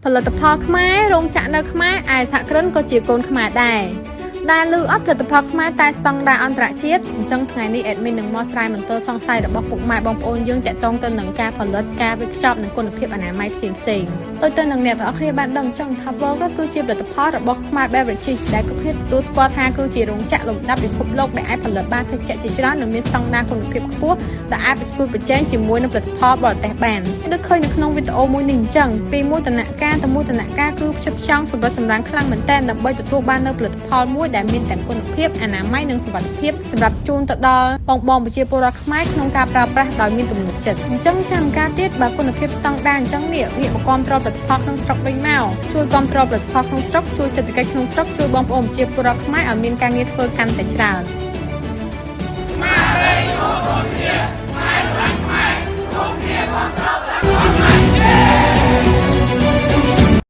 ផលិតផលខ្មែររោងចក្រនៅខ្មែរឯសហគ្រិនក៏ជាកូនខ្មែរដែរដែលលើអត់ផលិតផលខ្មែរតែស្តង់ដារអន្តរជាតិអញ្ចឹងថ្ងៃនេះ admin នឹងមកស្រាយមន្ទិលសង្ស័យរបស់ពុកម៉ែបងប្អូនយើងតាក់ទងទៅនឹងការផលិតការវេចខ្ចប់និងគុណភាពអនាម័យផ្សេងៗទៅនឹងអ្នកទាំងអស់គ្នាបានដឹងអញ្ចឹងថា Volga គឺជាផលិតផលរបស់ខ្មែរ Beverages ដែលគ្រប់គ្នាទទួលស្គាល់ថាគឺជារោងចក្រលំដាប់ពិភពលោកដែលអាចផលិតបានភេសជ្ជៈជាច្រើននិងមានស្តង់ដារគុណភាពខ្ពស់ដែលអាចប្រកួតប្រជែងជាមួយនឹងផលិតផលបរទេសបានដូចឃើញនៅក្នុងវីដេអូមួយនេះអញ្ចឹងពីមួយដំណាក់កាលទៅមួយដំណាក់កាលគឺផ្ចិតផ្ចង់សម្រាប់សម្រាំងខ្លាំងមែនទែនដើម្បីទទួលបាននូវផលិតផលមួយដែលមានទាំងគុណភាពអនាម័យនិងសុវត្ថិភាពសម្រាប់ជូនទៅដល់បងប្រជាពលរដ្ឋខ្មែរក្នុងការប្រើប្រាស់ដោយមានទំនុកចិត្តអញ្ចឹងចាំការទៀតបើគុណភាពស្តង់ដារអញ្ចឹងនេះងាកមកគាំទ្រផលិតផលក្នុងស្រុកវិញមកជួយគាំទ្រផលិតផលក្នុងស្រុកជួយសេដ្ឋកិច្ចក្នុងស្រុកជួយបងប្អូនប្រជាពលរដ្ឋខ្មែរឲ្យមានការងារធ្វើកាន់តែច្រើនស្មារតីរបស់គ្នាខ្មែរខ្លាំងខ្មែររួមគ្នាគាំទ្រ